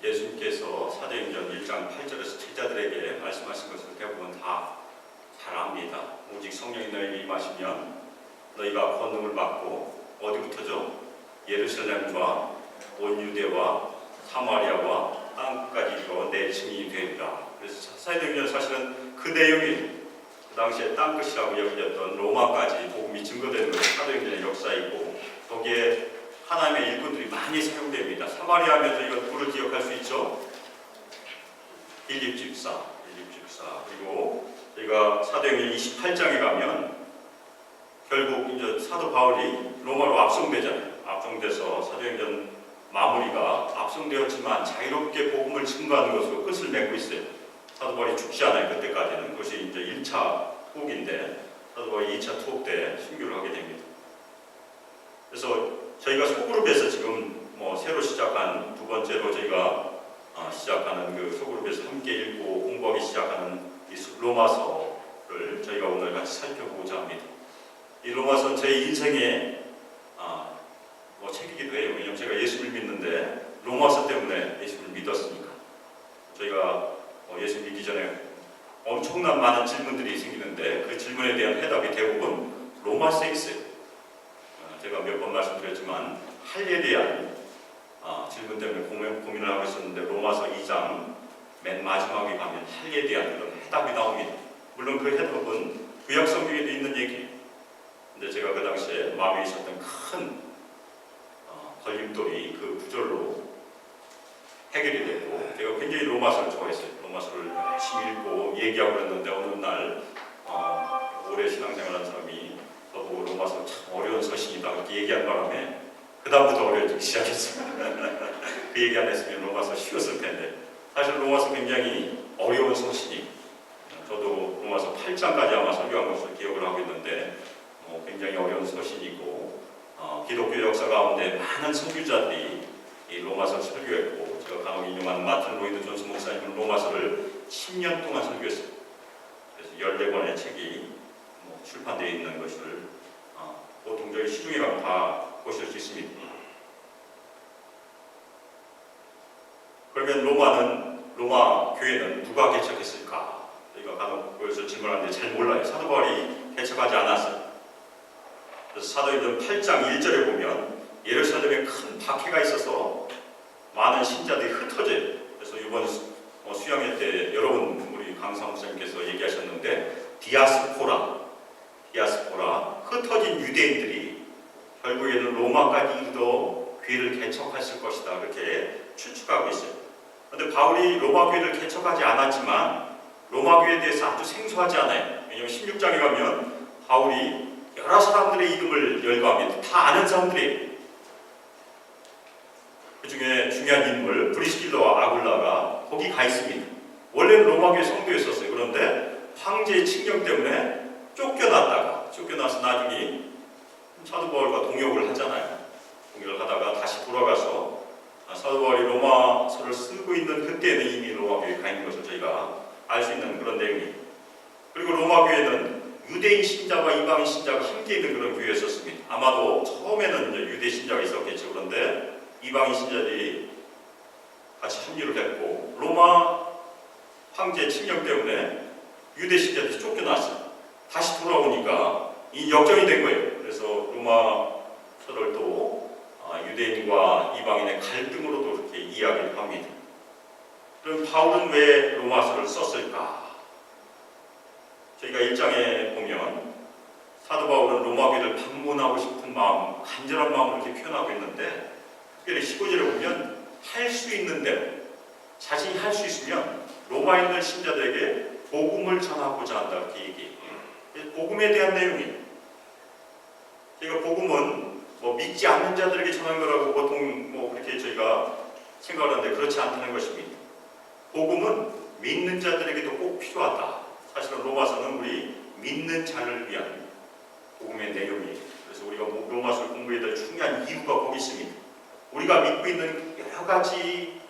예수님께서 사도행전 1장 8절에서 제자들에게 말씀하신 것을 대부분 다 잘 압니다. 오직 성령이 너희에게 임하시면 너희가 권능을 받고 어디부터죠? 예루살렘과 온 유대와 사마리아와 땅끝까지 이르러 내 증인이 되리라. 그래서 사도행전 사실은 그 내용이 그 당시에 땅끝이라고 여겨졌던 로마까지 복음이 증거되는 것이 사도행전의 역사이고, 거기에 하나님의 일꾼들이 많이 사용됩니다. 사마리아 하면 저희가 누구를 기억할 수 있죠? 빌립 집사. 그리고 저희가 사도행전 28장에 가면 결국 이제 사도 바울이 로마로 압송되잖아요. 압송돼서 사도행전 마무리가 압송되었지만 자유롭게 복음을 증거하는 것으로 끝을 맺고 있어요. 사도 바울이 죽지 않아요. 그때까지는. 그것이 이제 1차 투옥인데 사도 바울이 2차 투옥 때 순교를 하게 됩니다. 그래서 저희가 소그룹에서 지금 새로 시작한 두 번째로 저희가 시작하는 그 소그룹에서 함께 읽고 공부하기 시작하는 이 로마서를 저희가 오늘 같이 살펴보고자 합니다. 이 로마서는 제 인생의 책이기도 해요. 왜냐하면 제가 예수를 믿는데 로마서 때문에 예수를 믿었으니까. 저희가 예수 믿기 전에 엄청난 많은 질문들이 생기는데 그 질문에 대한 해답이 대부분 로마서에 있어요. 제가 몇 번 말씀드렸지만 할례에 대한 질문 때문에 고민을 하고 있었는데 로마서 2장 맨 마지막에 가면 할례에 대한 그런 해답이 나옵니다. 물론 그 해답은 구약 성경에도 있는 얘기예요. 근데 제가 그 당시에 마음에 있었던 큰 걸림돌이 그 구절로 해결이 됐고, 제가 굉장히 로마서를 좋아했어요. 로마서를 열심히 읽고 얘기하고 그랬는데 어느 날 오래 신앙생활한 사람이 저보고 로마서 참 어려운 서신이다 이렇게 얘기한 바람에 그 다음부터 어려워지기 시작했어요. 그 얘기 안 했으면 로마서 쉬웠을 텐데, 사실 로마서 굉장히 어려운 서신이, 저도 로마서 8장까지 아마 설교한 것을 기억을 하고 있는데 굉장히 어려운 서신이고, 기독교 역사 가운데 많은 선교자들이 이 로마서를 설교했고, 제가 간혹 인용한 마틴 로이드 존스 목사님은 로마서를 10년 동안 설교했어요. 그래서 14권의 책이 출판되어 있는 것을 보통 저희 시중에 가면 다 보실 수 있습니다. 그러면 로마 교회는 누가 개척했을까? 저희가 간혹 그것을 질문하는데 잘 몰라요. 사도 바울이 개척하지 않았어요. 그래서 사도행전 8장 1절에 보면 예루살렘에 큰 박해가 있어서 많은 신자들이 흩어져요. 그래서 이번 수양회 때 여러분 우리 강사 목사님께서 얘기하셨는데 디아스포라 흩어진 유대인들이 결국에는 로마까지 이르러 교회를 개척했을 것이다 그렇게 추측하고 있어요. 그런데 바울이 로마 교회를 개척하지 않았지만 로마 교회에 대해서 아주 생소하지 않아요. 왜냐하면 16장에 가면 바울이 여러 사람들의 이름을 열거합니다. 다 아는 사람들이에요. 그 중에 중요한 인물 브리스길라와 아굴라가 거기 가 있습니다. 원래는 로마교회 성도였었어요. 그런데 황제의 칙령 때문에 쫓겨나서 나중에 사도 바울과 동역을 하잖아요. 동역을 하다가 다시 돌아가서 사도 바울이 로마서를 쓰고 있는 그때는 이미 로마교회에 가 있는 것을 저희가 알 수 있는 그런 내용이에요. 그리고 로마교회는 유대인 신자와 이방인 신자가 함께 있는 그런 교회였었습니다. 아마도 처음에는 유대 신자가 있었겠죠. 그런데 이방인 신자들이 같이 합류를 했고, 로마 황제 칙령 때문에 유대 신자들이 쫓겨났어요. 다시 돌아오니까 이 역전이 된 거예요. 그래서 로마서를 또 유대인과 이방인의 갈등으로도 그렇게 이야기를 합니다. 그럼 바울은 왜 로마서를 썼을까? 저희가 1장에 보면 사도 바울은 로마교회를 방문하고 싶은 마음, 간절한 마음을 이렇게 표현하고 있는데, 특별히 15절에 보면 할 수 있는 대로, 자신이 할 수 있으면 로마에 있는 신자들에게 복음을 전하고자 한다 이렇게 얘기해요. 복음에 대한 내용이에요. 저희가 복음은 믿지 않는 자들에게 전하는 거라고 보통 그렇게 저희가 생각을 하는데 그렇지 않다는 것입니다. 복음은 믿는 자들에게도 꼭 필요하다. 사실은 로마서는 우리 믿는 자를 위한 복음의 내용이에요. 그래서 우리가 로마서를 공부해야 될 중요한 이유가 거기 있습니다. 우리가 믿고 있는 여러 가지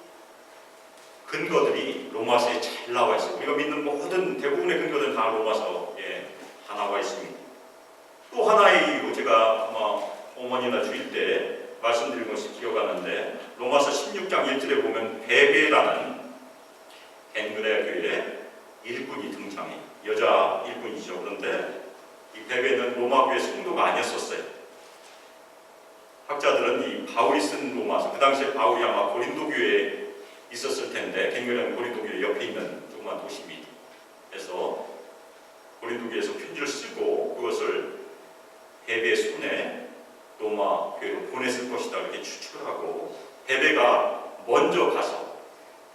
근거들이 로마서에 잘 나와 있어요. 우리가 믿는 모든 대부분의 근거들은 다 로마서에 다 나와 있습니다. 또 하나의 이유, 제가 아마 어머니나 주일 때 말씀드린 것이 기억하는데, 로마서 16장 1절에 보면 베베 베베라는 갱그레아 교회의 일꾼이 등장해요. 여자 일꾼이죠. 그런데 이 베베는 로마 교회 성도가 아니었었어요. 학자들은 이 바울이 쓴 로마서, 그 당시에 바울이 아마 고린도 교회에 있었을 텐데, 갱그레아는 고린도 교회 옆에 있는 조그만 도시입니다. 그래서 고린도 교회에서 편지를 쓰고 그것을 베베의 손에 로마 교회로 보냈을 것이다 이렇게 추측을 하고, 베베가 먼저 가서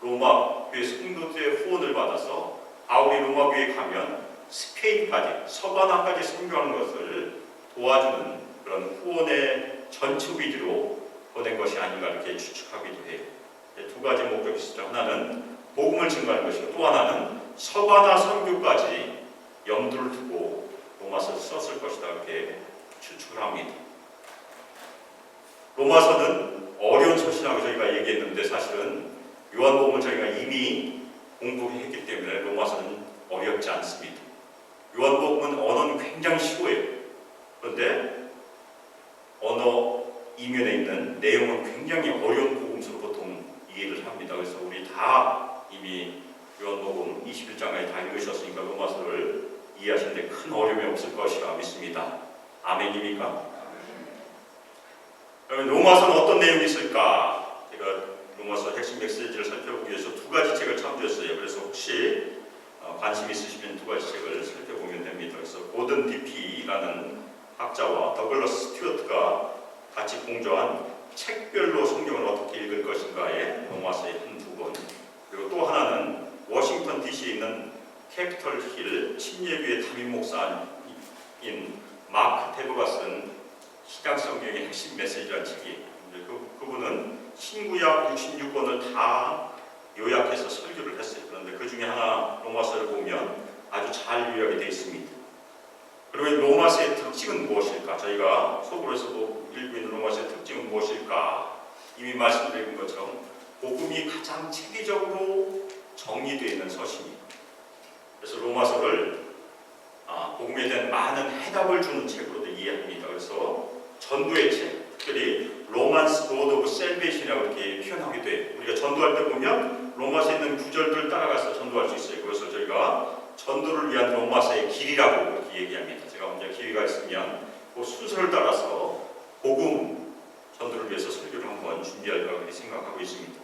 로마 교회 성도들의 후원을 받아서 바울이 로마 교회에 가면 스페인까지, 서바나까지 선교하는 것을 도와주는 그런 후원의 전체 위주로 보낸 것이 아닌가 이렇게 추측하기도 해요. 두 가지 목적이 있었죠. 하나는 복음을 증거하는 것이고, 또 하나는 서바나 선교까지 염두를 두고 로마서를 썼을 것이다 이렇게 추측을 합니다. 로마서는 어려운 서신이라고 저희가 얘기했는데, 사실은 요한복음을 저희가 이미 공부했기 때문에 로마서는 어렵지 않습니다. 요한복음은 언어는 굉장히 쉬워요. 그런데 언어 이면에 있는 내용은 굉장히 어려운 복음서로 보통 이해를 합니다. 그래서 우리 다 이미 요한복음 21장까지 다 읽으셨으니까 로마서를 이해하시는데 큰 어려움이 없을 것이라 믿습니다. 아멘입니까? 그러면 로마서는 어떤 내용이 있을까? 제가 로마서 핵심 메시지를 살펴보기 위해서 두 가지 책을 참조했어요. 그래서 혹시 관심 있으시면 두 가지 책을 살펴보면 됩니다. 그래서 고든 디피라는 학자와 더글러스 스튜어트가 같이 공저한 책별로 성경을 어떻게 읽을 것인가의 로마서의 한두 권, 그리고 또 하나는 워싱턴 DC에 있는 캐피털 힐 침례교회 담임 목사인 마크 테버가 쓴 시작 성경의 핵심 메시지라는 책이, 그분은 신구약 66권을 다 요약해서 설교를 했어요. 그런데 그 중에 하나 로마서를 보면 아주 잘 요약이 되어 있습니다. 그러면 로마서의 특징은 무엇일까? 저희가 속으로서도 읽고 있는 로마서의 특징은 무엇일까? 이미 말씀드린 것처럼 복음이 가장 체계적으로 정리되어 있는 서신입니다. 그래서 로마서를 복음에 대한 많은 해답을 주는 책으로도 이해합니다. 그래서 전도의 책, 특별히 로만스 로드 오브 셀베이션이라고 이렇게 표현하기도 해요. 우리가 전도할 때 보면 로마서에 있는 구절들을 따라가서 전도할 수 있어요. 그것을 저희가 전도를 위한 로마서의 길이라고 그렇게 얘기합니다. 제가 먼저 기회가 있으면 그 순서를 따라서 복음 전도를 위해서 설교를 한번 준비할까 그렇게 생각하고 있습니다.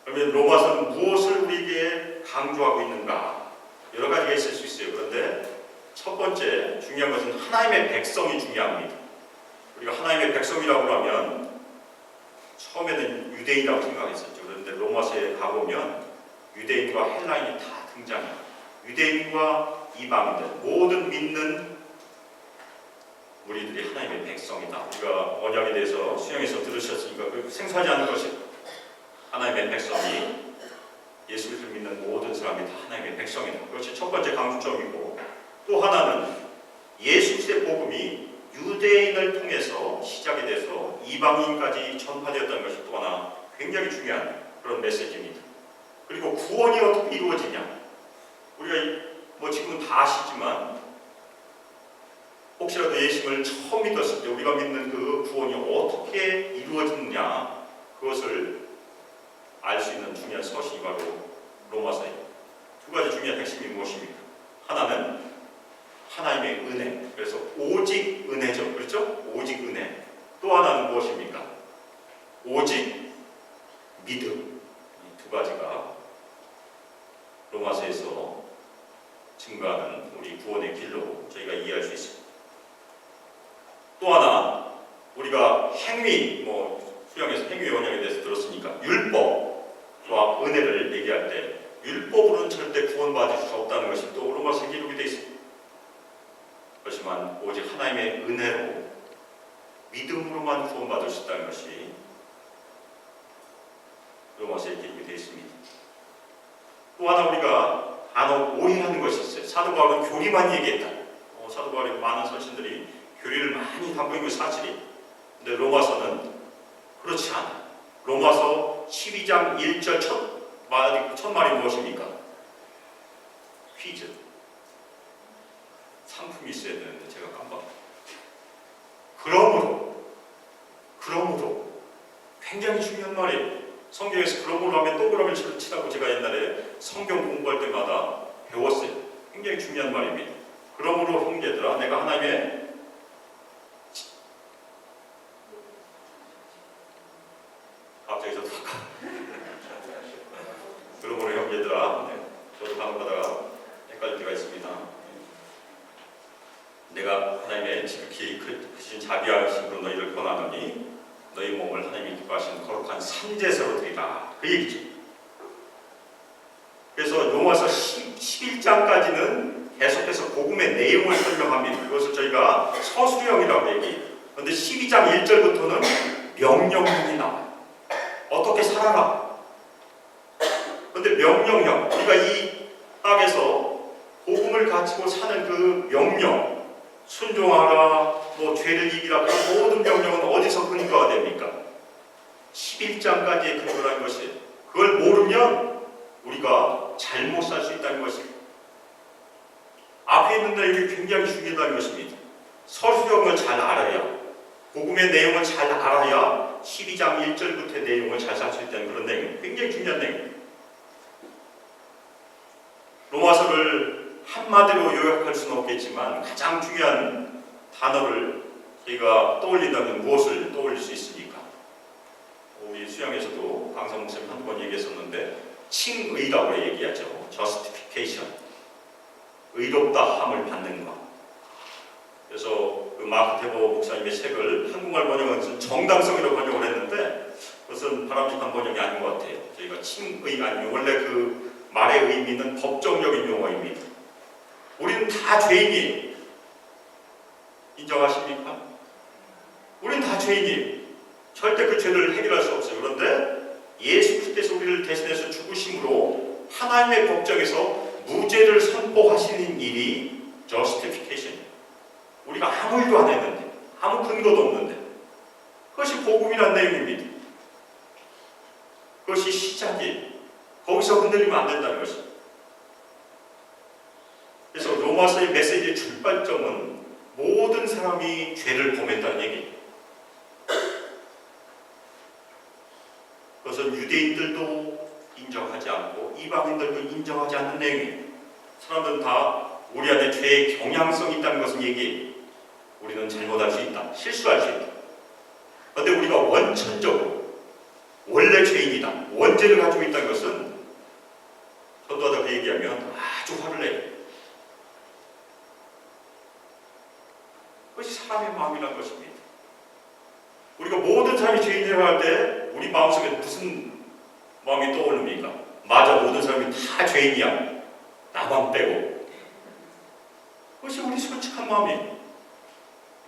그러면 로마서는 무엇을 우리에게 강조하고 있는가? 여러 가지가 있을 수 있어요. 그런데 첫 번째 중요한 것은 하나님의 백성이 중요합니다. 우리가 하나님의 백성이라고 하면 처음에는 유대인이라고 생각했었죠. 그런데 로마서에 가보면 유대인과 헬라인이 다 등장해요. 유대인과 이방인들, 모든 믿는 우리들이 하나님의 백성이다. 우리가 언약에 대해서 수영에서 들으셨으니까 생소하지 않은 것이, 하나님의 백성이 예수를 믿는 모든 사람이 다 하나님의 백성이다. 그것이 첫 번째 강조점이고, 또 하나는 예수 그리스도의 복음이 유대인을 통해서 시작이 돼서 이방인까지 전파되었다는 것이 또 하나 굉장히 중요한 그런 메시지입니다. 그리고 구원이 어떻게 이루어지냐? 우리가 지금은 다 아시지만 혹시라도 예수를 처음 믿었을 때 우리가 믿는 그 구원이 어떻게 이루어지느냐, 그것을 알 수 있는 중요한 서신이 바로 로마서예요. 두 가지 중요한 핵심이 무엇입니까? 하나는 하나님의 은혜, 그래서 오직 은혜죠. 그렇죠? 오직 은혜. 또 하나는 무엇입니까? 오직 믿음. 이 두 가지가 로마서에서 증거하는 우리 구원의 길로 저희가 이해할 수 있습니다. 또 하나, 우리가 행위, 수양에서 행위 원형에 대해서 들었으니까 율법과 은혜를 얘기할 때 율법으로는 절대 구원받을 수 없다는 것이 또 로마서에 기록이 되어 있습니다. 그렇지만 오직 하나님의 은혜로 믿음으로만 구원받을 수 있다는 것이 로마서에 기록이 되어 있습니다. 또 하나 우리가 간혹 오해하는 것이 있어요. 사도 바울은 교리만 얘기했다. 사도 바울의 많은 선신들이 교리를 많이 담고 있는 게 사실이에요. 근데 로마서는 그렇지 않아요. 로마서 12장 1절 첫 말이 무엇입니까? 퀴즈. 상품이 있어야 되는데 제가 깜빡했어요. 그러므로 굉장히 중요한 말이에요. 성경에서 그런 걸로 하면 동그라미를 치라고 제가 옛날에 성경 공부할 때마다 배웠어요. 굉장히 중요한 말입니다. 그러므로 형제들아, 내가 하나님의 갑자기 저도 그러므로 형제들아, 저도 방금하다가 헷갈릴 때가 있습니다. 내가 하나님의 지극히 크신 자비하심으로 너희를 권하노니 너희 몸을 하나님이 기뻐하시는 거룩한 산제사로 드리라, 그 얘기죠. 그래서 로마서 11장까지는 계속해서 복음의 내용을 설명합니다. 그것을 저희가 서술형이라고 얘기해요. 그런데 12장 1절부터는 명령형이 나와요. 어떻게 살아라. 그런데 명령형, 우리가 이 땅에서 복음을 가지고 사는 그 명령, 순종하라, 뭐 죄를 이기라, 그런 모든 명령은 어디서 근거가 됩니까? 11장까지의 근거라는 것이에요. 그걸 모르면 우리가 잘못 살 수 있다는 것입니다. 앞에 있는 내용이 굉장히 중요하다는 것입니다. 서술형을 잘 알아야, 복음의 내용을 잘 알아야 12장 1절부터의 내용을 잘 살 수 있다는 그런 내용, 굉장히 중요한 내용입니다. 로마서를 한마디로 요약할 수는 없겠지만 가장 중요한 단어를 저희가 떠올린다면 무엇을 떠올릴 수 있습니까? 우리 수양에서도 강사 목사님 한두 번 얘기했었는데 칭의라고 얘기하죠. justification, 의롭다 함을 받는 것. 그래서 그 마크 테버 목사님의 책을 한국말 번역은 정당성이라고 번역을 했는데 그것은 바람직한 번역이 아닌 것 같아요. 저희가 칭의 아니면 원래 그 말의 의미는 법정적인 용어입니다. 우리는 다 죄인이에요. 인정하십니까? 우리는 다 죄인이에요. 절대 그 죄를 해결할 수 없어요. 그런데 예수 그리스도께서 우리를 대신해서 죽으심으로 하나님의 법정에서 무죄를 선포하시는 일이 justification이에요. 우리가 아무 일도 안 했는데, 아무 근거도 없는데, 그것이 복음이라는 내용입니다. 그것이 시작이에요. 거기서 흔들리면 안 된다는 것입니다. 그래서 로마서의 메시지의 출발점은 모든 사람이 죄를 범했다는 얘기예요. 그것은 유대인들도 인정하지 않고 이방인들도 인정하지 않는 내용이에요. 사람들은 다 우리 안에 죄의 경향성이 있다는 것을 얘기해요. 우리는 잘못할 수 있다, 실수할 수 있다. 그런데 우리가 원천적으로 원래 죄인이다, 원죄를 가지고 있다는 것은 전도하다 그 얘기하면 아주 화를 내요. 그것이 사람의 마음이라는 것입니다. 우리가 모든 사람이 죄인이라고 할 때 우리 마음속에 무슨 마음이 떠오릅니까? 맞아, 모든 사람이 다 죄인이야, 나만 빼고. 그것이 우리 솔직한 마음이에요.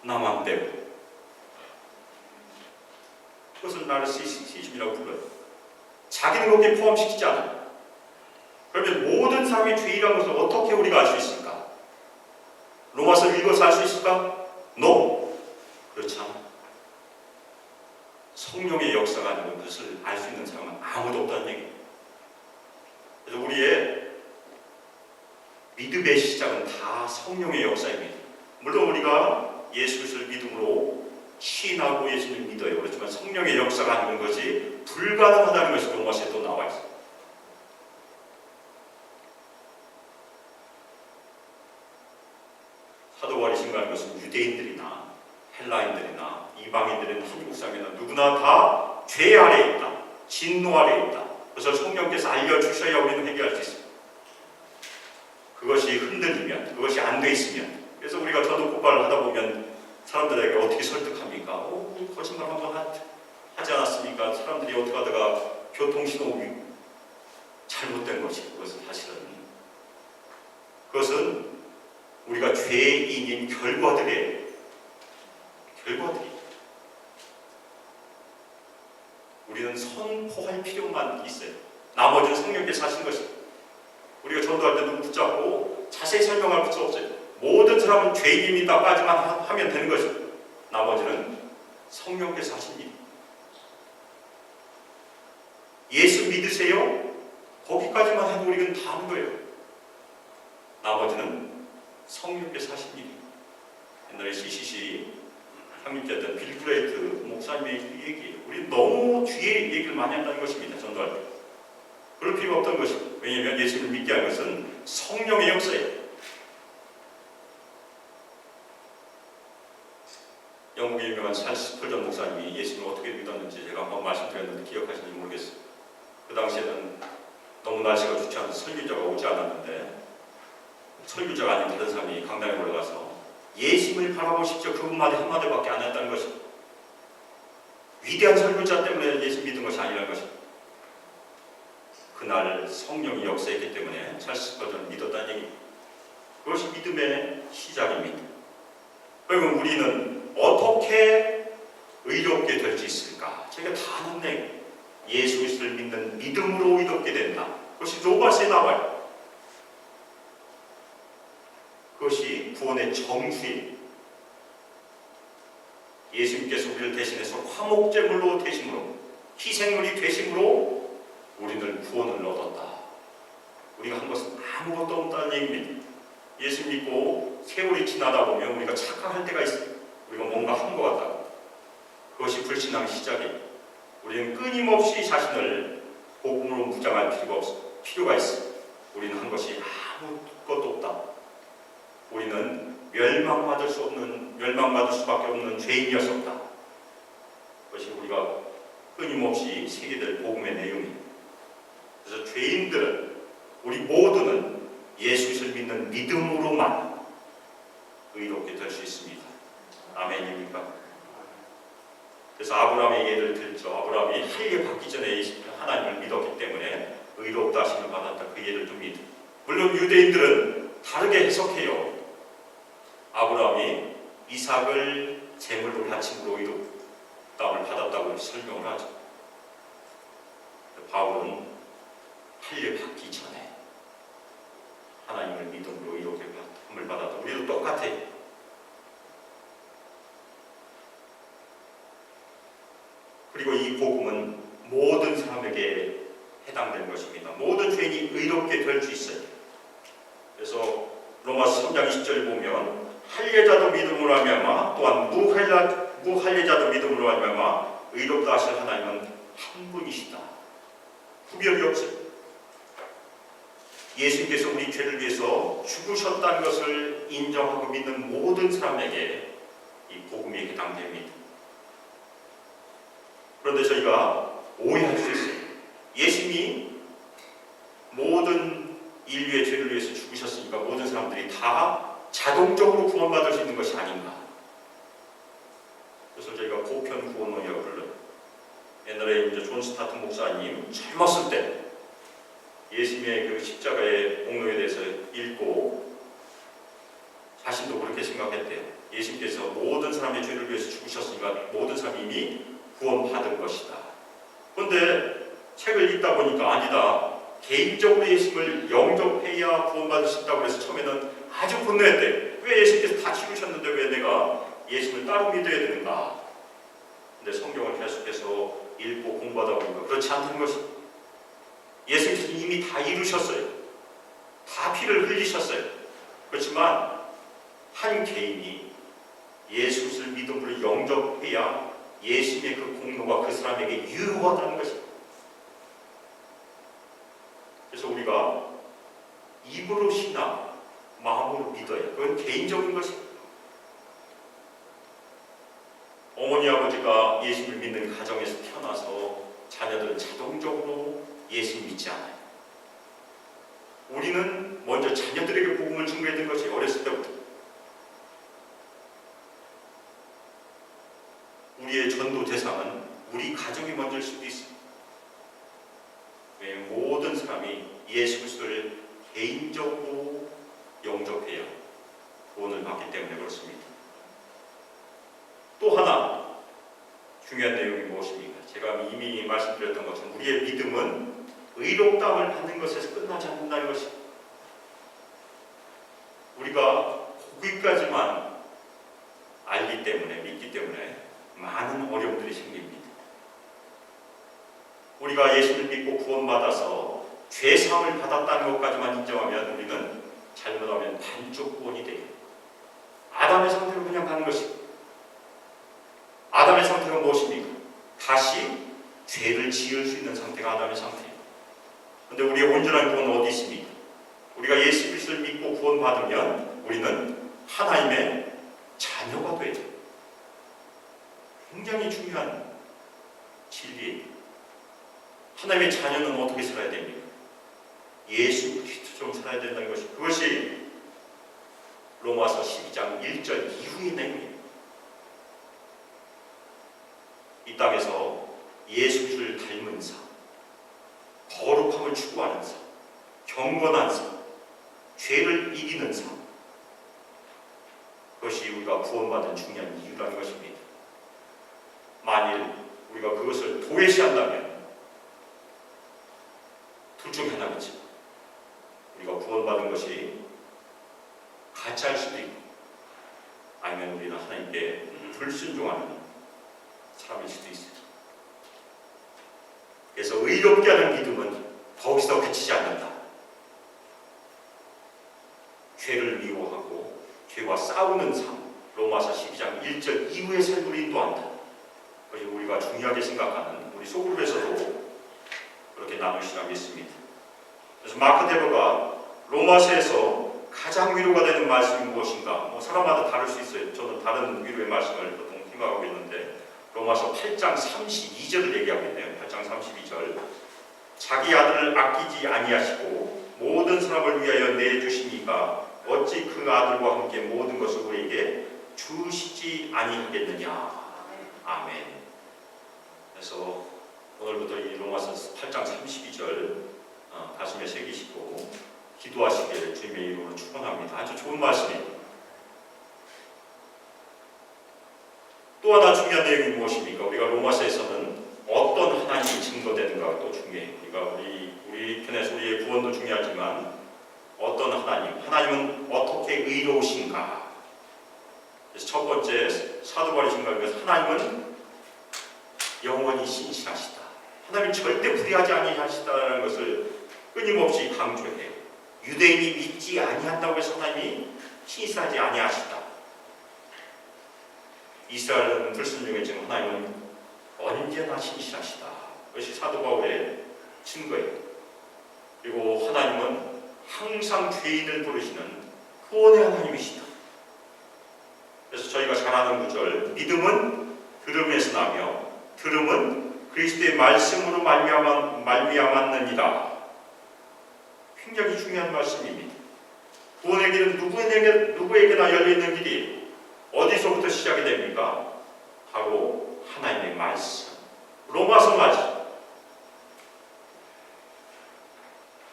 나만 빼고. 그것을 나르시시즘이라고 불러요. 자기는 거기에 포함시키지 않아요. 그러면 모든 사람이 죄인이라는 것을 어떻게 우리가 알 수 있을까? 로마서 읽어서 알 수 있을까? No. 그렇지 않아. 성령의 역사가 아니고 그것을 알 수 있는 사람은 아무도 없다는 얘기예요. 그래서 우리의 믿음의 시작은 다 성령의 역사입니다. 물론 우리가 예수 그리스도를 믿음으로 시인하고 예수를 믿어요. 그렇지만 성령의 역사가 아닌 것이 불가능하다는 것이 로마서에 또 나와 있어요. 사도 바울이 증거하는 것은 유대인들이나 헬라인들이나 이방인들이나 한국 사람이나 누구나 다 죄 아래에 있다, 진노 아래에 있다. 그래서 성령께서 알려주셔야 우리는 해결할 수 있습니다. 그것이 흔들리면, 그것이 안 돼 있으면, 그래서 우리가 저도 고발을 하다 보면 사람들에게 어떻게 설득합니까? 거짓말 한번 하지 않았습니까? 사람들이 어떻게 하다가 교통신호 잘못된 것이, 그것은 사실은 그것은 우리가 죄인인 결과들이 우리는 선포할 필요만 있어요. 나머지는 성령께서 하신 것입니다. 우리가 전도할 때 누구 붙잡고 자세히 설명할 필요 없어요. 모든 사람은 죄인입니다까지만 하면 되는 것입니다. 나머지는 성령께서 하신 일. 예수 믿으세요? 거기까지만 해도 우리는 다 하는 거예요. 나머지는 성령께서 하신 일이에요. 옛날에 CCC 향립자였던 빌 그레이트 목사님의 얘기예요. 우리 너무 뒤에 얘기를 많이 한다는 것입니다. 전도할 때. 그럴 필요가 없던 것입니다. 왜냐하면 예수를 믿게 한 것은 성령의 역사예요. 영국의 유명한 찰스 스펄전 목사님이 예수를 어떻게 믿었는지 제가 한번 말씀드렸는데 기억하시는지 모르겠어요. 그 당시에는 너무 날씨가 좋지 않아서 설교자가 오지 않았는데 설교자가 아닌 다른 사람이 강당에 올라가서 예수님을 바라보십시오. 그 한마디밖에 안 했다는 것입니다. 위대한 설교자 때문에 예수 믿은 것이 아니라는 것입니다. 그날 성령이 역사했기 때문에 찰스 스펄전을 믿었다는 얘기입니다. 그것이 믿음의 시작입니다. 그러면 우리는 어떻게 의롭게 될 수 있을까? 제가 다 아는 내용. 예수 그리스도를 믿는 믿음으로 의롭게 된다. 그것이 로마서에 나와요. 그것이 구원의 정수입니다. 예수님께서 우리를 대신해서 화목제물로 되심으로, 희생물이 되심으로 우리는 구원을 얻었다. 우리가 한 것은 아무것도 없다는 얘기입니다. 예수 믿고 세월이 지나다 보면 우리가 착각할 때가 있습니다. 우리가 뭔가 한 것 같다고. 그것이 불신앙의 시작이에요. 우리는 끊임없이 자신을 복음으로 무장할 필요가 있습니다. 우리는 한 것이 아무것도 없다. 우리는 멸망받을 수밖에 없는 죄인이었었다. 그것이 우리가 끊임없이 새겨될 복음의 내용입니다. 그래서 죄인들은, 우리 모두는 예수 그리스도를 믿는 믿음으로만 의롭게 될 수 있습니다. 아멘입니까? 그래서 아브라함의 예를 들죠. 아브라함이 할례 받기 전에 하나님을 믿었기 때문에 의롭다 하심을 받았다. 그 예를 듭니다. 물론 유대인들은 다르게 해석해요. 아브라함이 이삭을 제물로 바침으로 의롭다함을 받았다고 설명을 하죠. 바울은 할례 받기 전에 하나님을 믿음으로 의롭게 받음을 받았다. 우리도 똑같아요. 그리고 이 복음은 모든 사람에게 해당되는 것입니다. 모든 죄인이 의롭게 될 수 있어요. 그래서 로마서 3장 20절 보면 할례자도 믿음으로 말미암아 또한 무할례자도 믿음으로 말미암아 의롭다 하실 하나님은 한 분이시다. 구별이 없어요. 예수님께서 우리 죄를 위해서 죽으셨다는 것을 인정하고 믿는 모든 사람에게 이 복음이 해당됩니다. 그런데 저희가 오해할 수 있어요. 예수님이 모든 인류의 죄를 위해서 죽으셨으니까 모든 사람들이 다 자동적으로 구원받을 수 있는 것이 아닌가. 그래서 저희가 보편 구원론이라고 불러요. 옛날에 이제 존 스타트 목사님 젊었을 때 예수님의 그 십자가의 공로에 대해서 읽고 자신도 그렇게 생각했대요. 예수님께서 모든 사람의 죄를 위해서 죽으셨으니까 모든 사람이 이미 구원받은 것이다. 그런데 책을 읽다 보니까 아니다. 개인적으로 예수님을 영접해야 구원받을 수 있다고 해서 처음에는 아주 분노했대요. 왜 예수님께서 다 치르셨는데 왜 내가 예수님을 따로 믿어야 되는가? 근데 성경을 계속해서 읽고 공부하다 보니까 그렇지 않다는 것입니다. 예수님께서 이미 다 이루셨어요. 다 피를 흘리셨어요. 그렇지만 한 개인이 예수 그리스도를 믿음으로 영접해야 예수님의 그 공로가 그 사람에게 유효하다는 것입니다. 그래서 우리가 입으로 신앙, 마음으로 믿어야 그건 개인적인 것입니다. 어머니 아버지가 예수님을 믿는 가정에서 태어나서 자녀들은 자동적으로 예수 믿지 않아요. 우리는 먼저 자녀들에게 복음을 증거해야 되는 것이 어렸을 때부터. 우리의 전도 대상은 우리 가정이 먼저일 수도 있습니다. 왜냐하면 모든 사람이 예수 그리스도를 개인적으로 영접해야 구원을 받기 때문에 그렇습니다. 또 하나 중요한 내용이 무엇입니까? 제가 이미 말씀드렸던 것처럼 우리의 믿음은 의롭다함을 받는 것에서 끝나지 않는다는 것입니다. 우리가 거기까지만 알기 때문에, 믿기 때문에 많은 어려움들이 생깁니다. 우리가 예수를 믿고 구원받아서 죄사함을 받았다는 것까지만 인정하면 우리는 잘못하면 반쪽 구원이 돼요. 아담의 상태로 그냥 가는 것입니다. 다시 죄를 지을 수 있는 상태가 아담의 상태예요. 그런데 우리의 온전한 구원은 어디 있습니까? 우리가 예수 그리스도를 믿고 구원받으면 우리는 하나님의 자녀가 돼요. 굉장히 중요한 진리예요. 하나님의 자녀는 어떻게 살아야 됩니까? 예수 그리스도처럼 살아야 된다는 것이, 그것이 로마서 12장 1절 이후의 내용이에요. 이 땅에서 예수 그리스도를 닮은 삶, 거룩함을 추구하는 삶, 경건한 삶, 죄를 이기는 삶, 그것이 우리가 구원받은 중요한 이유라는 것입니다. 만일 우리가 그것을 도외시한다면 둘 중에 하나겠죠. 우리가 구원받은 것이 가짜일 수도 있고, 아니면 우리는 하나님께 불순종하는 사람일 수도 있어요. 그래서 의롭게 하는 믿음은 거기서 그치지 않는다. 죄를 미워하고 죄와 싸우는 삶, 로마서 12장 1절 이후의 삶으로 인도한다. 그것이 우리가 중요하게 생각하는 우리 소그룹에서도 그렇게 나누시라고 했습니다. 그래서 마크 데버가 로마서에서 가장 위로가 되는 말씀이 무엇인가? 사람마다 다를 수 있어요. 저는 다른 위로의 말씀을 보통 생각하고 있는데, 로마서 8장 32절을 얘기하고 있네요. 8장 32절. 자기 아들을 아끼지 아니하시고 모든 사람을 위하여 내주시니까 어찌 그 아들과 함께 모든 것을 우리에게 주시지 아니하겠느냐. 아멘. 그래서 오늘부터 이 로마서 8장 32절 가슴에 새기시고 기도하시기를 주님의 이름으로 축원합니다. 아주 좋은 말씀입니다. 또 하나 중요한 내용이 무엇입니까? 우리가 로마서에서는 어떤 하나님이 증거되는가가 또 중요해요. 우리가 우리 편에서 우리의 구원도 중요하지만 어떤 하나님은 어떻게 의로우신가? 그래서 첫 번째 사도 바울이 증거하는 것은 하나님은 영원히 신실하시다. 하나님은 절대 불의하지 아니하시다라는 것을 끊임없이 강조해요. 유대인이 믿지 아니한다고 해서 하나님이 신실하지 아니하시다. 이스라엘은 불순종에 지금 하나님은 언제나 신실하시다. 그것이 사도 바울의 증거예요. 그리고 하나님은 항상 죄인을 부르시는 구원의 하나님이시다. 그래서 저희가 잘 아는 구절, 믿음은 들음에서 나며 들음은 그리스도의 말씀으로 말미암았느니라. 굉장히 중요한 말씀입니다. 구원의 길은 누구에게나 열려있는 길이 어디서부터 시작이 됩니까? 바로 하나님의 말씀, 로마서까지.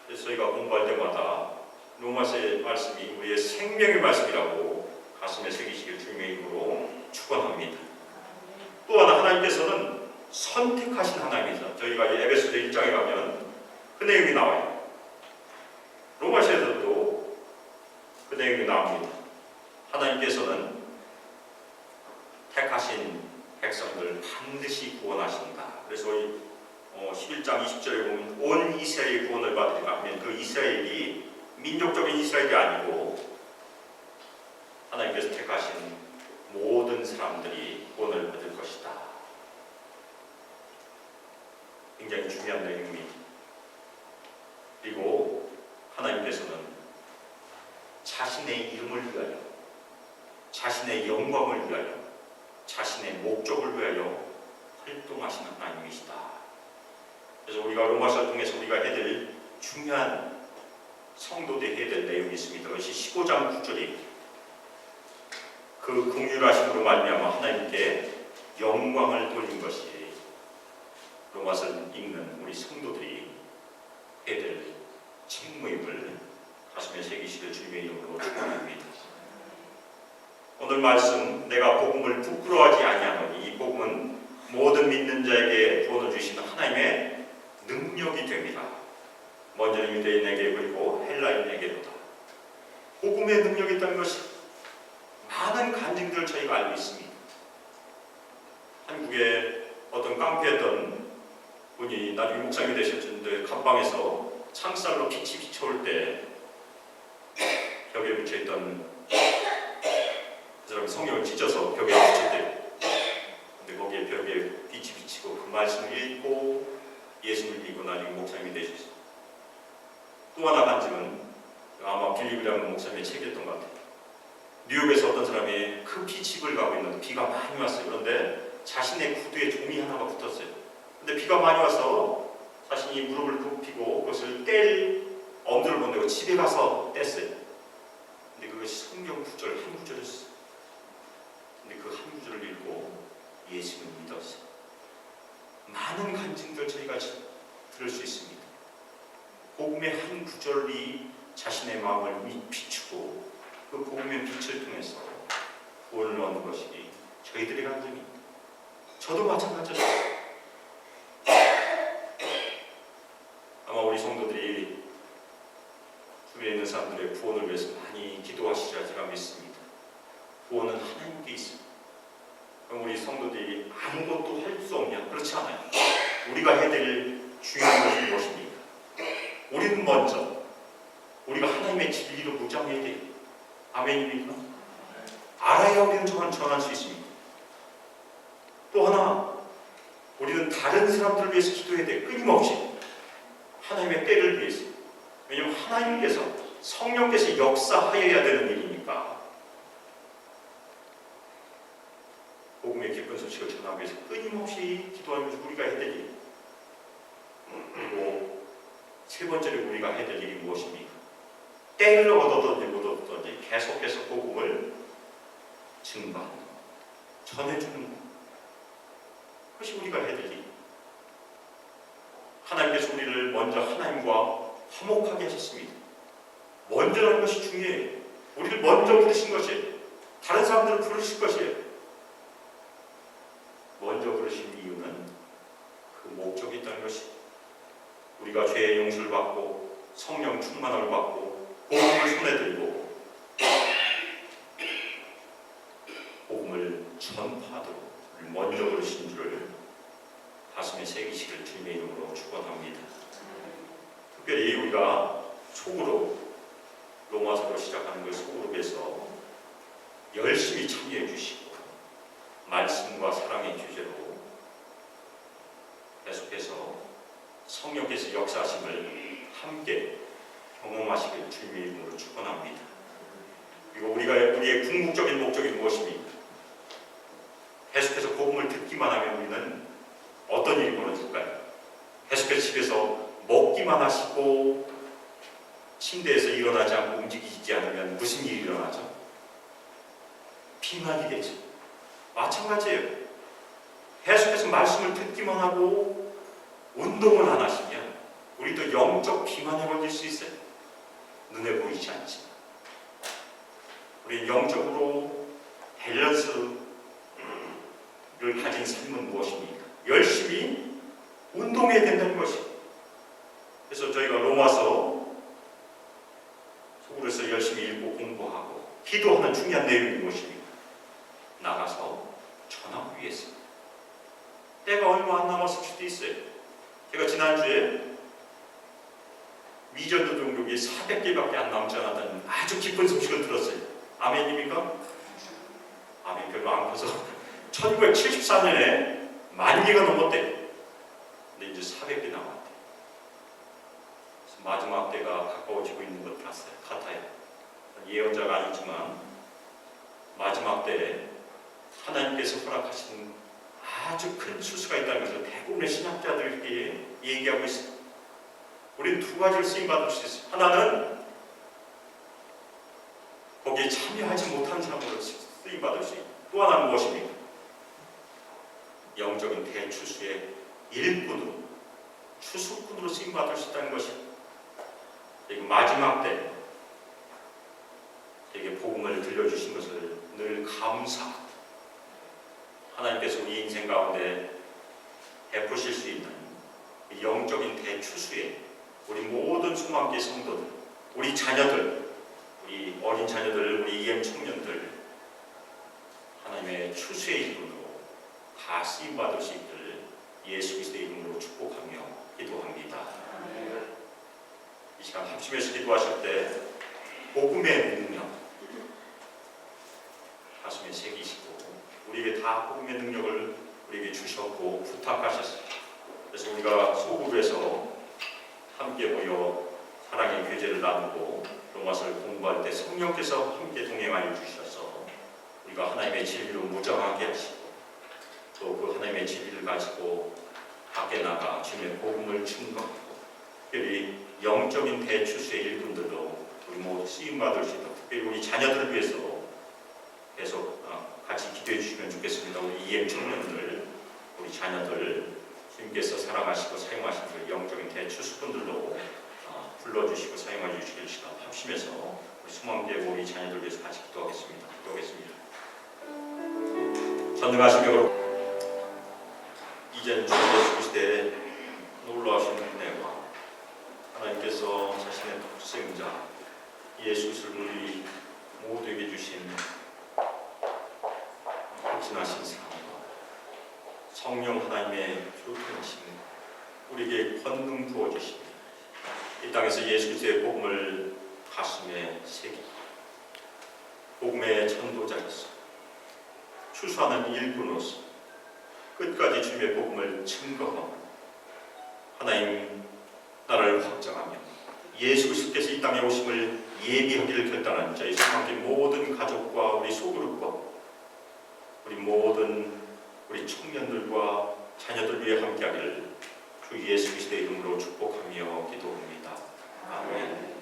그래서 저희가 공부할 때마다 로마서의 말씀이 우리의 생명의 말씀이라고 가슴에 새기시길 주님의 이름으로 축원합니다. 또 하나님께서는 선택하신 하나님이죠. 저희가 에베소서 1장에 가면 그 내용이 나와요. 로마서에서도 그 내용이 나옵니다. 하나님께서는 택하신 백성들을 반드시 구원하신다. 그래서 11장 20절에 보면 온 이스라엘이 구원을 받으리라 하면 그 이스라엘이 민족적인 이스라엘이 아니고 하나님께서 택하신 모든 사람들이 구원을 받을 것이다. 굉장히 중요한 내용입니다. 그리고 하나님께서는 자신의 이름을 위하여, 자신의 영광을 위하여, 자신의 목적을 위하여 활동하시는 하나님이시다. 그래서 우리가 로마서를 통해서 우리가 해야 될 중요한 성도들이 해야 될 내용이 있습니다. 그것이 15장 9절이 그 긍휼하심으로 말미암아 하나님께 영광을 돌린 것이 로마서를 읽는 우리 성도들이 해야 될 책무임을 가슴에 새기시길 주님의 이름으로 축원합니다. 오늘 말씀, 내가 복음을 부끄러워하지 아니하노니 이 복음은 모든 믿는 자에게 구원을 주시는 하나님의 능력이 됩니다. 먼저는 유대인에게 그리고 헬라인에게로다. 복음의 능력이 있다는 것이 많은 간증들을 저희가 알고 있습니다. 한국에 어떤 깡패였던 분이 나중에 목사님이 되셨는데 감방에서 창살로 빛이 비춰올 때 벽에 붙여있던 그 사람이 성경을 찢어서 벽에 붙였대요. 근데 거기에 벽에 빛이 비치고 그 말씀을 읽고 예수를 믿고 나중에 목사님이 되셨어요. 또 하나 간증은 아마 빌리그람 목사님의 책이었던 것 같아요. 뉴욕에서 어떤 사람이 급히 집을 가고 있는데 비가 많이 왔어요. 그런데 자신의 구두에 종이 하나가 붙었어요. 근데 비가 많이 와서 자신이 무릎을 굽히고 그것을 뗄 엄두를 못 내고 집에 가서 뗐어요. 근데 그것이 성경 구절 한 구절이었어요. 근데 그 한 구절을 읽고 예수를 믿었어요. 많은 간증들 저희가 들을 수 있습니다. 복음의 한 구절이 자신의 마음을 비추고 그 복음의 빛을 통해서 구원을 얻는 것이 저희들의 간증입니다. 저도 마찬가지였어요. 아마 우리 성도들이 주변에 있는 사람들의 구원을 위해서 많이 기도하시리라 제가 믿습니다. 구원은 하나님께 있습니다. 그럼 우리 성도들이 아무것도 할 수 없냐? 그렇지 않아요. 우리가 해야 될 중요한 것은 무엇입니까? 우리는 먼저 우리가 하나님의 진리로 무장해야 돼요. 아멘입니까? 알아야 우리는 전할 수 있습니다. 또 하나, 우리는 다른 사람들을 위해서 기도해야 돼요. 끊임없이 하나님의 때를 위해서. 왜냐하면 하나님께서 성령께서 역사하여야 되는 일이니까. 복음의 기쁜 소식을 전하기 위해서 끊임없이 기도하면서 우리가 해야 될 일. 그리고 세 번째로 우리가 해야 될 일이 무엇입니까? 때를 얻어든지 못 얻어든지 계속해서 복음을 증거하는 것, 전해주는 것. 그것이 우리가 해야 될 일. 하나님께서 우리를 먼저 하나님과 화목하게 하셨습니다. 먼저라는 것이 중요해요. 우리를 먼저 부르신 것이에요. 다른 사람들을 부르실 것이에요. 먼저 부르신 이유는 그 목적이 있다는 것이 우리가 죄의 용서를 받고 성령 충만을 받고 복음을 손에 들고 복음을 전파하도록 먼저 부르신 줄을 가슴에 새기시길 주님의 이름으로 축원합니다. 특별히 우리가 속으로 로마서로 시작하는 그 속으로에서 열심히 참여해 주시고 말씀과 사랑의 주제로 계속해서 성령께서 역사하심을 함께 경험하시길 주님의 이름으로 축원합니다. 그리고 우리의 궁극적인 목적이 무엇입니까? 계속해서 복음을 듣기만 하면 우리는 어떤 일이 벌어질까요? 계속해서 집에서 먹기만 하시고 침대에서 일어나지 않고 움직이지 않으면 무슨 일이 일어나죠? 비만이 되죠. 마찬가지예요. 계속해서 말씀을 듣기만 하고 운동을 안 하시면 우리도 영적 비만에 걸릴 수 있어요. 눈에 보이지 않지만 우리 영적으로 밸런스를 가진 삶은 무엇입니까? 열심히 운동해야 된다는 것이. 그래서 저희가 로마서 속으로서 열심히 읽고 공부하고 기도하는 중요한 내용이 무엇입니까? 나가서 전하기 위해서. 때가 얼마 안 남았을 수도 있어요. 제가 지난주에 미전도 종족이 400개밖에 안 남지 않았다는 아주 기쁜 소식을 들었어요. 아멘입니까? 아멘. 별로 안 커서 1974년에 10,000개가 넘었대요. 근데 이제 400개 남았대요. 그래서 마지막 때가 가까워지고 있는 것 같아요. 예언자가 아니지만 마지막 때에 하나님께서 허락하신 아주 큰 수수가 있다는 것을 대부분의 신학자들에게 얘기하고 있습니다. 우리는 두 가지를 쓰임받을 수 있어요. 하나는 거기에 참여하지 못한 사람으로 쓰임받을 수 있고, 또 하나는 무엇입니까? 영적인 대추수의 일꾼으로, 추수꾼으로 쓰임받을 수 있다는 것입니다. 그리고 마지막 때 에게 복음을 들려주신 것을 늘 감사하고 하나님께서 우리 인생 가운데 베푸실 수 있는 영적인 대추수에 우리 모든 소망계 성도들, 우리 자녀들, 우리 어린 자녀들, 우리 EM 청년들 하나님의 추수의 일꾼으로 다 쓰임받을 수 있기를 예수 그리스도의 이름으로 축복하며 기도합니다. 이 시간 합심해서 기도하실 때 복음의 능력 가슴에 새기시고 우리에게 다 복음의 능력을 우리에게 주셨고 부탁 부탁하셨어요. 그래서 우리가 소그룹에서 함께 모여 사랑의 교제를 나누고 로마서를 공부할 때 성령께서 함께 동행하여 주셔서 우리가 하나님의 진리로 무장하게 하시고 또 그 하나님의 진리를 가지고 밖에 나가 주님의 복음을 증거하고 특별히 영적인 대추수의 일꾼들로 우리 모두 쓰임받을 수 있도록 특별히 우리 자녀들을 위해서 계속 같이 기도해 주시면 좋겠습니다. 우리 EM 청년들, 우리 자녀들 주님께서 사랑하시고 사용하신 그 영적인 대추수꾼들로 불러주시고 사용해 주시길 시간 합심해서 우리 수망대 우리 자녀들 위해서 같이 기도하겠습니다. 전능하시며 이제는 주 예수 그리스도의 놀라우신 은혜와 하나님께서 자신의 독생자 예수 그리스도를 우리 모두에게 주신 극진하신 사랑과 성령 하나님의 교통하심 우리에게 권능 부어주시니 이 땅에서 예수 그리스도의 복음을 가슴에 새기고 복음의 전도자로서 추수하는 일꾼으로서 끝까지 주님의 복음을 증거하고 하나님 나라를 확장하며 예수 그리스도께서 이 땅에 오심을 예비하기를 결단한 저희 수망계 모든 가족과 우리 소그룹과 우리 모든 우리 청년들과 자녀들 위해 함께하기를 주 예수 그리스도의 이름으로 축복하며 기도합니다. 아멘.